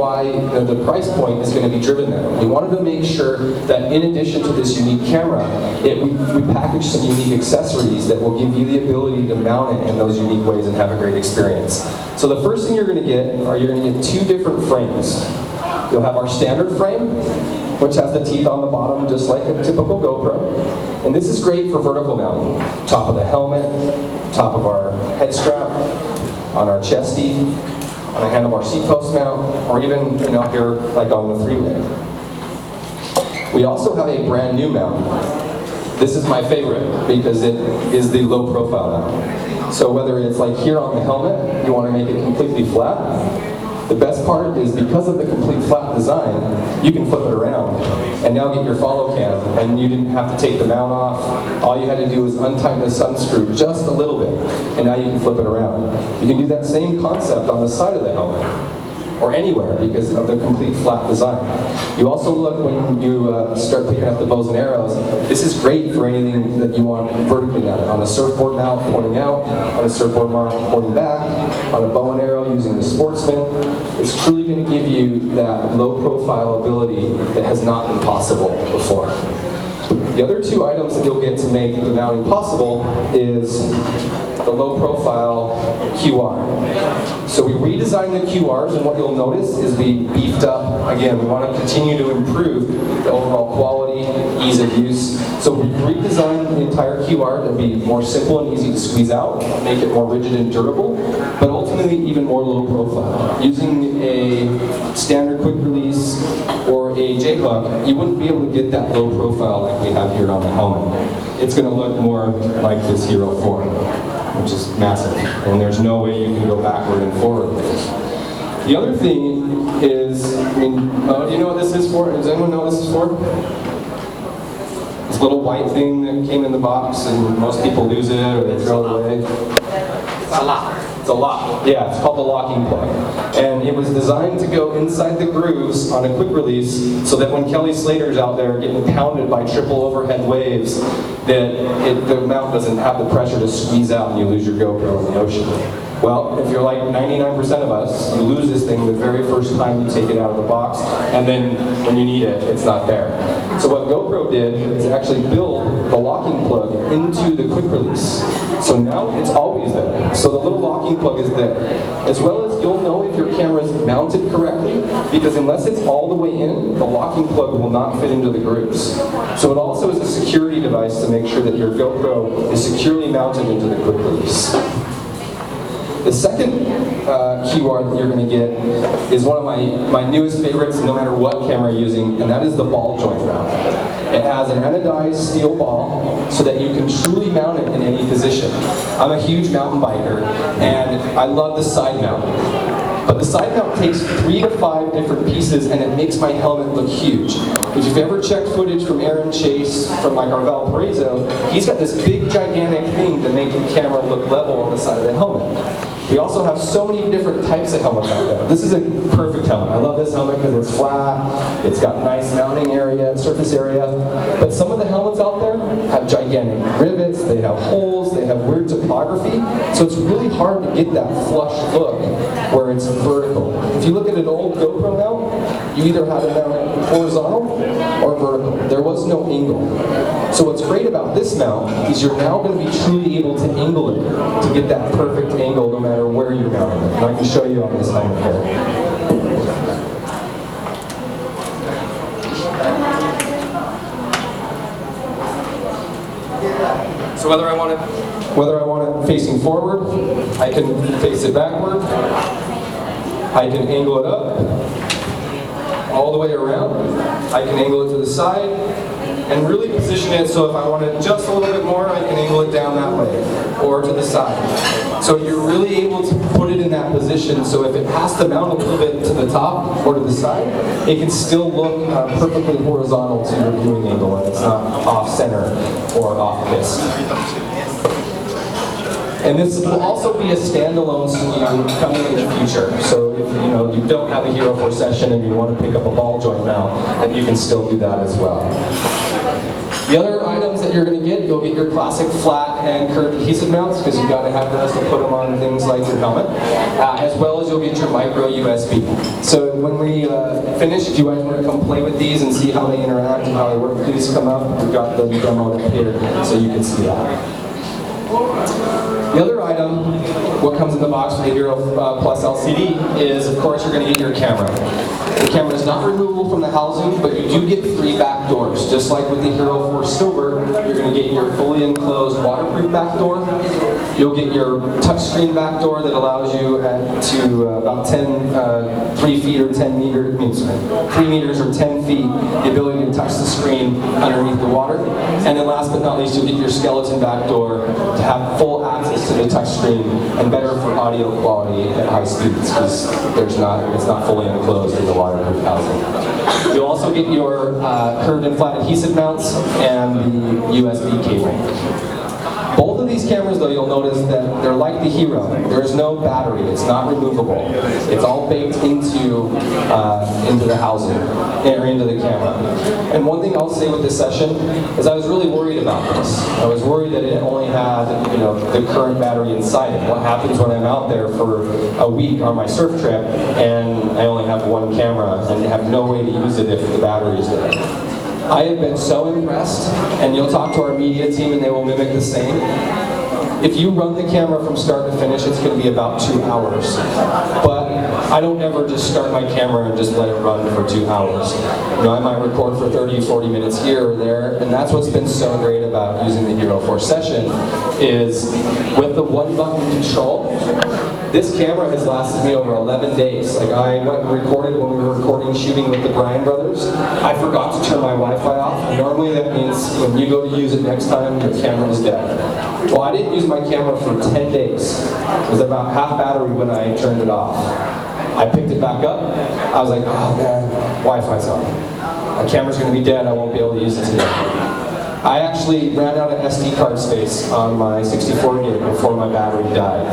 why the price point is going to be driven there. We wanted to make sure that in addition to this unique camera, we package some unique accessories that will give you the ability to mount it in those unique ways and have a great experience. So the first thing you're going to get two different frames. You'll have our standard frame, which has the teeth on the bottom just like a typical GoPro. And this is great for vertical mounting. Top of the helmet, top of our head strap, on our chesty, on the handlebar seat post mount, or even here like on the three-way. We also have a brand new mount. This is my favorite because it is the low profile mount. So whether it's like here on the helmet, you want to make it completely flat. The best part is because of the complete flat design, you can flip it around and now get your follow cam, and you didn't have to take the mount off. All you had to do was untighten the sun screw just a little bit, and now you can flip it around. You can do that same concept on the side of the helmet, or anywhere because of the complete flat design. You also look when you start picking up the bows and arrows, this is great for anything that you want vertically mounted. On a surfboard mount pointing out, on a surfboard mount pointing back, on a bow and arrow using the Sportsman. It's truly going to give you that low profile ability that has not been possible before. The other two items that you'll get to make the mounting possible is the low profile QR. So we redesigned the QRs, and what you'll notice is we beefed up. Again, we want to continue to improve the overall quality, ease of use. So we redesigned the entire QR to be more simple and easy to squeeze out, make it more rigid and durable, but ultimately even more low profile. Using a standard quick release or a J-hook, you wouldn't be able to get that low profile like we have here on the helmet. It's going to look more like this Hero 4, which is massive, and there's no way you can go backward and forward with this. The other thing is, do you know what this is for? Does anyone know what this is for? This little white thing that came in the box, and most people lose it or they throw it away. It's a lock. It's a lock. Yeah, it's called the locking plug. And it was designed to go inside the grooves on a quick release so that when Kelly Slater's out there getting pounded by triple overhead waves, that the mount doesn't have the pressure to squeeze out and you lose your GoPro in the ocean. Well, if you're like 99% of us, you lose this thing the very first time you take it out of the box, and then when you need it, it's not there. So what GoPro did is actually build the locking plug into the quick release. So now it's always there. So the little locking plug is there. As well as you'll know if your camera is mounted correctly, because unless it's all the way in, the locking plug will not fit into the grooves. So it also is a security device to make sure that your GoPro is securely mounted into the quick release. The second QR that you're going to get is one of my newest favorites, no matter what camera you're using, and that is the ball joint mount. It has an anodized steel ball so that you can truly mount it in any position. I'm a huge mountain biker, and I love the side mount. But the side mount takes 3 to 5 different pieces, and it makes my helmet look huge. If you've ever checked footage from Aaron Chase, from like our Valparaiso, he's got this big gigantic thing to make the camera look level on the side of the helmet. We also have so many different types of helmets out there. This is a perfect helmet. I love this helmet because it's flat, it's got nice mounting area, surface area, but some of the helmets out there have gigantic rivets, they have holes, they have weird topography, so it's really hard to get that flush look where it's vertical. If you look at an old GoPro mount, you either had it mounted horizontal or vertical. There was no angle. So what's great about this mount is you're now going to be truly able to angle it to get that perfect angle no matter where you're mounting it. And I can show you on this helmet here. So whether I want it facing forward, I can face it backward, I can angle it up, all the way around, I can angle it to the side, and really position it so if I want it just a little bit more, I can angle it down that way, or to the side. So you're really able to put it in that position, so if it has to mount a little bit to the top or to the side, it can still look perfectly horizontal to your viewing angle, and it's not off-center or off-piste. And this will also be a standalone solution coming in the future. So if you don't have a Hero 4 session and you want to pick up a ball joint mount, then you can still do that as well. The other items that you're going to get, you'll get your classic flat and curved adhesive mounts, because you've got to have those to put them on things like your helmet, as well as you'll get your micro USB. So when we finish, if you guys want to come play with these and see how they interact and how they work, please come up. We've got the demo up here so you can see that. The other item, what comes in the box for the Hero Plus LCD, is of course you're going to get your camera. The camera is not removable from the housing, but you do get 3 back doors. Just like with the Hero 4 Silver, you're going to get your fully enclosed waterproof back door. You'll get your touchscreen back door that allows you to about 3 feet or 10 meters, 3 meters or 10 feet, the ability to touch the screen underneath the water. And then last but not least, you'll get your skeleton back door to have full access to the touchscreen and better for audio quality at high speeds, because it's not fully enclosed in the waterproof housing. You'll also get your curved and flat adhesive mounts and the USB cable. Both of these cameras, though, you'll notice that they're like the Hero. There's no battery. It's not removable. It's all baked into the housing, or into the camera. And one thing I'll say with this session is I was really worried about this. I was worried that it only had, the current battery inside it. What happens when I'm out there for a week on my surf trip and I only have one camera and have no way to use it if the battery is there? I have been so impressed, and you'll talk to our media team and they will mimic the same. If you run the camera from start to finish, it's going to be about 2 hours. But I don't ever just start my camera and just let it run for 2 hours. I might record for 30, 40 minutes here or there, and that's what's been so great about using the Hero 4 Session, is with the 1-button control, this camera has lasted me over 11 days. Like, I went and recorded when we were recording shooting with the Bryan brothers. I forgot to turn my Wi-Fi off. Normally that means when you go to use it next time, your camera is dead. Well, I didn't use my camera for 10 days. It was about half battery when I turned it off. I picked it back up. I was like, oh man, Wi-Fi's on. My camera's going to be dead. I won't be able to use it today. I actually ran out of SD card space on my 64 gig before my battery died.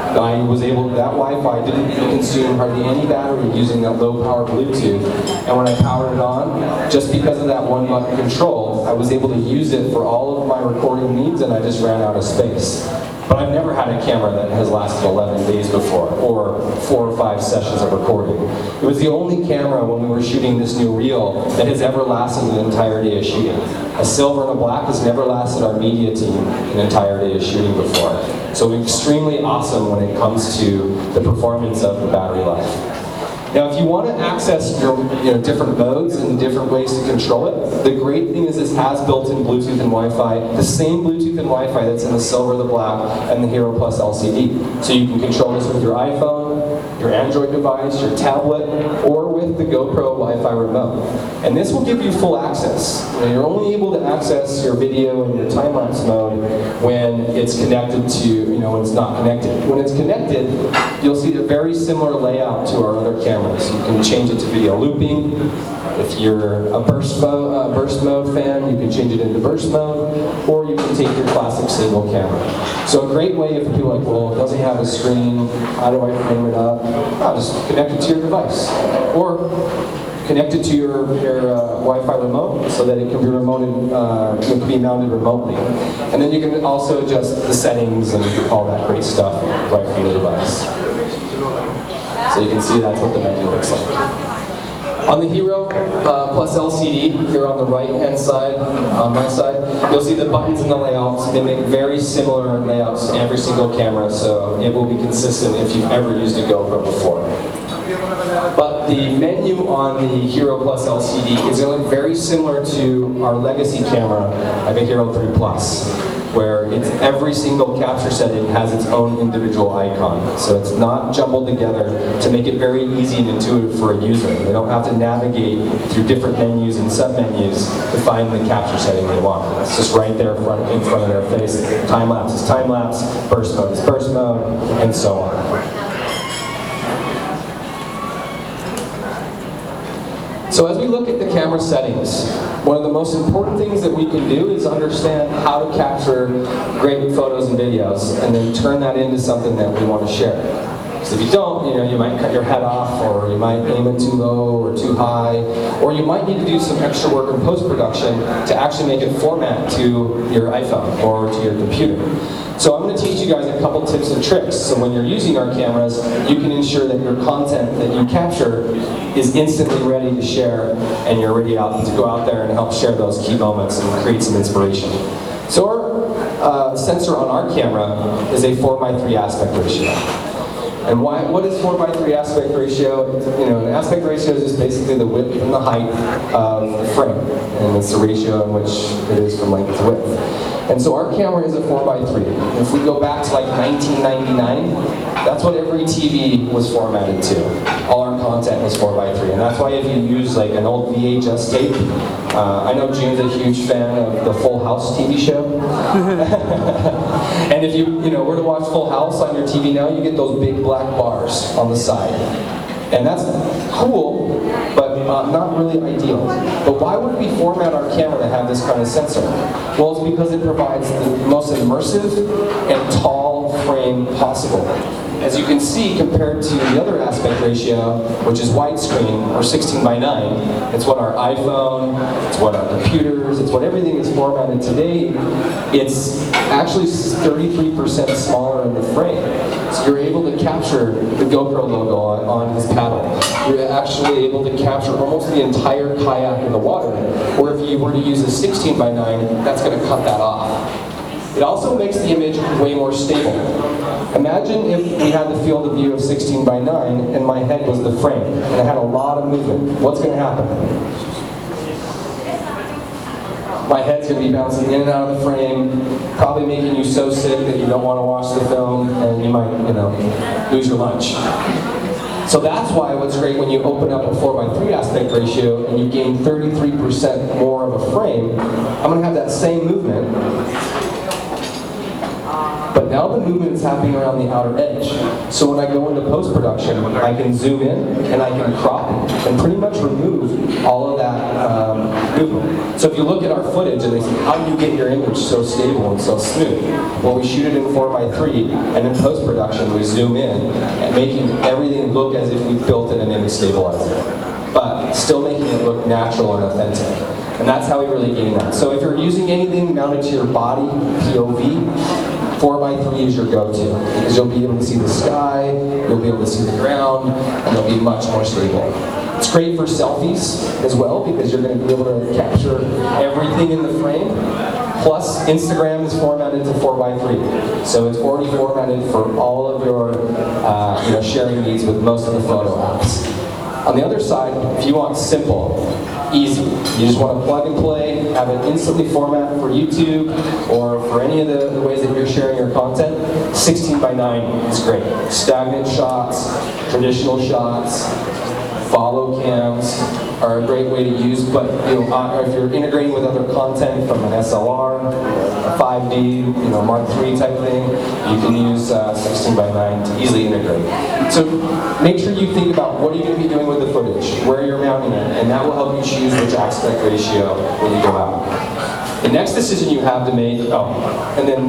I was able, that Wi-Fi didn't consume hardly any battery using that low power Bluetooth, and when I powered it on, just because of that 1-button control, I was able to use it for all of my recording needs, and I just ran out of space. But I've never had a camera that has lasted 11 days before, or 4 or 5 sessions of recording. It was the only camera when we were shooting this new reel that has ever lasted an entire day of shooting. A silver and a black has never lasted our media team an entire day of shooting before. So extremely awesome when it comes to the performance of the battery life. Now, if you want to access your different modes and different ways to control it, the great thing is this has built-in Bluetooth and Wi-Fi, the same Bluetooth and Wi-Fi that's in the Silver, the Black, and the Hero Plus LCD. So you can control this with your iPhone, your Android device, your tablet, or with the GoPro Wi-Fi remote. And this will give you full access. You're only able to access your video and your time-lapse mode when it's connected to, when it's not connected. When it's connected, you'll see a very similar layout to our other cameras. You can change it to video looping. If you're a burst mode fan, you can change it into burst mode, or you can take your classic single camera. So a great way if you're like, well, it doesn't have a screen, how do I frame it up? I'll just connect it to your device. Or connect it to your Wi-Fi remote so that it can be it can be mounted remotely. And then you can also adjust the settings and all that great stuff right from the device. So you can see that's what the menu looks like. On the Hero Plus LCD, here on the right-hand side, on my side, you'll see the buttons and the layouts. They make very similar layouts to every single camera, so it will be consistent if you've ever used a GoPro before. But the menu on the Hero Plus LCD is going to look very similar to our legacy camera, like a Hero 3 Plus, where every single capture setting has its own individual icon. So it's not jumbled together to make it very easy and intuitive for a user. They don't have to navigate through different menus and sub-menus to find the capture setting they want. It's just right there in front of their face. Time-lapse is time-lapse, burst mode is burst mode, and so on. So as we look at the camera settings, one of the most important things that we can do is understand how to capture great photos and videos and then turn that into something that we want to share. So if you don't, you might cut your head off, or you might aim it too low or too high, or you might need to do some extra work in post-production to actually make it format to your iPhone or to your computer. So I'm going to teach you guys a couple tips and tricks. So when you're using our cameras, you can ensure that your content that you capture is instantly ready to share, and you're ready to go out there and help share those key moments and create some inspiration. So our sensor on our camera is a 4:3 aspect ratio. And what is 4:3 aspect ratio? An aspect ratio is just basically the width and the height of the frame, and it's the ratio in which it is from length to width. And so our camera is a 4:3. If we go back to like 1999, that's what every TV was formatted to. All our content was 4:3, and that's why if you use like an old VHS tape, I know June's a huge fan of the Full House TV show. And if you were to watch Full House on your TV now, you get those big black bars on the side. And that's cool, but not really ideal. But why would we format our camera to have this kind of sensor? Well, it's because it provides the most immersive and tall frame possible. As you can see, compared to the other aspect ratio, which is widescreen, or 16:9, it's what our iPhone, it's what our computers, it's what everything is formatted today. It's actually 33% smaller in the frame. So you're able to capture the GoPro logo on his paddle. You're actually able to capture almost the entire kayak in the water, or if you were to use a 16:9, that's going to cut that off. It also makes the image way more stable. Imagine if we had the field of view of 16:9 and my head was the frame, and I had a lot of movement. What's going to happen? My head's going to be bouncing in and out of the frame, probably making you so sick that you don't want to watch the film, and you might, lose your lunch. So that's why what's great when you open up a 4:3 aspect ratio and you gain 33% more of a frame, I'm going to have that same movement, but now the movement is happening around the outer edge. So when I go into post-production, I can zoom in and I can crop and pretty much remove all of that movement. So if you look at our footage and they say, how do you get your image so stable and so smooth? Well, we shoot it in 4:3, and in post-production we zoom in, and making everything look as if we built in an image stabilizer, but still making it look natural and authentic. And that's how we really gain that. So if you're using anything mounted to your body, POV, 4:3 is your go-to, because you'll be able to see the sky, you'll be able to see the ground, and it'll be much more stable. It's great for selfies as well, because you're going to be able to capture everything in the frame. Plus, Instagram is formatted to 4:3, so it's already formatted for all of your sharing needs with most of the photo apps. On the other side, if you want simple, easy, you just want to plug and play, have it instantly format for YouTube or for any of the ways that you're sharing your content, 16:9 is great. Stagnant shots, traditional shots, follow cams are a great way to use, but if you're integrating with other content from an SLR, a 5D, Mark III type thing, you can use 16:9 to easily integrate. So make sure you think about what are you going to be doing with the footage, where you're mounting it, and that will help you choose which aspect ratio when you go out. The next decision you have to make, and then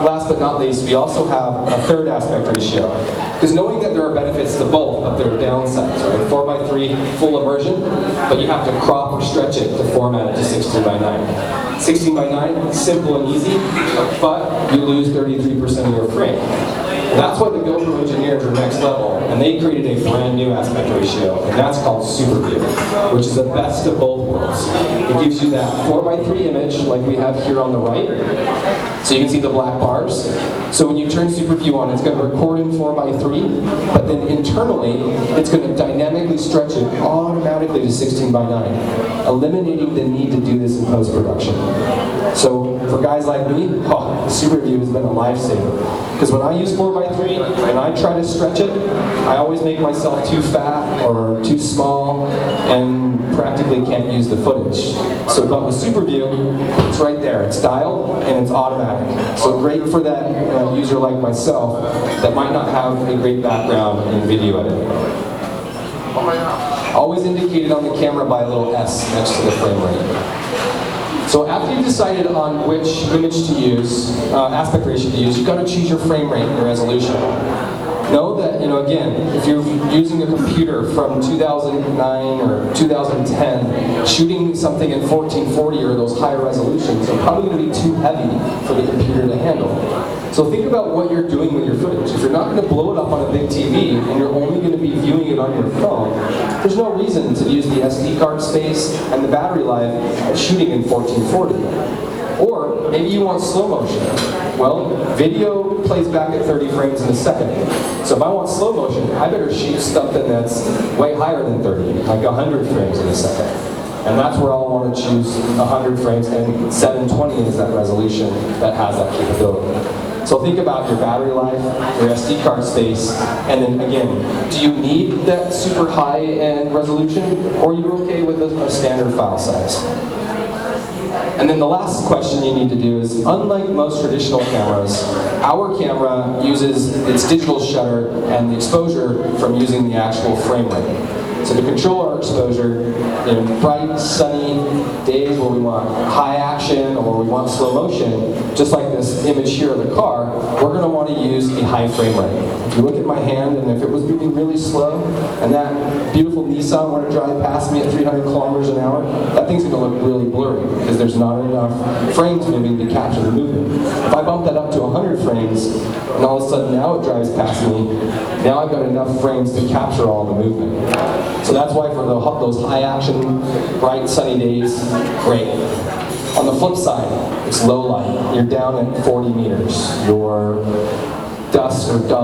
last but not least, we also have a third aspect ratio. Because knowing that there are benefits to both, but there are downsides, right? 4:3, full immersion, but you have to crop or stretch it to format it to 16:9. 16:9, simple and easy, but you lose 33% of your frame. That's why the GoPro engineers are next level, and they created a brand new aspect ratio, and that's called Super View, which is the best of both worlds. It gives you that 4:3 image like we have here on the right, so you can see the black bars. So when you turn Super View on, it's going to record in 4:3, but then internally, it's going to dynamically stretch it automatically to 16:9, eliminating the need to do this in post-production. So for guys like me, Super View has been a lifesaver. Because when I use 4:3 and I try to stretch it, I always make myself too fat or too small and practically can't use the footage. So but with Super View, it's right there. It's dialed and it's automatic. So great for that user like myself that might not have a great background in video editing. Always indicated on the camera by a little S next to the frame rate. So after you've decided on which image to use, aspect ratio to use, you've got to choose your frame rate and your resolution. Know that again, if you're using a computer from 2009 or 2010, shooting something in 1440 or those higher resolutions are probably going to be too heavy for the computer to handle. So think about what you're doing with your footage. If you're not going to blow it up on a big TV and you're only going to be viewing it on your phone, there's no reason to use the SD card space and the battery life shooting in 1440. Or maybe you want slow motion. Well, video plays back at 30 frames in a second. So if I want slow motion, I better shoot something that's way higher than 30, like 100 frames in a second. And that's where I'll want to choose 100 frames, and 720 is that resolution that has that capability. So think about your battery life, your SD card space, and then again, do you need that super high-end resolution, or are you okay with a standard file size? And then the last question you need to do is, unlike most traditional cameras, our camera uses its digital shutter and the exposure from using the actual frame rate. So to control our exposure in bright, sunny days where we want high action or where we want slow motion, just like this image here of the car, we're going to want to use a high frame rate. If you look at my hand, and if it was moving really slow, and that beautiful Nissan were to drive past me at 300 kilometers an hour, that thing's going to look really blurry because there's not enough frames moving to capture the movement. If I bump that up to 100 frames, and all of a sudden now it drives past me, now I've got enough frames to capture all the movement. So that's why for those high action, bright, sunny days, great. On the flip side, it's low light. You're down at 40 meters. Your dusk or dusk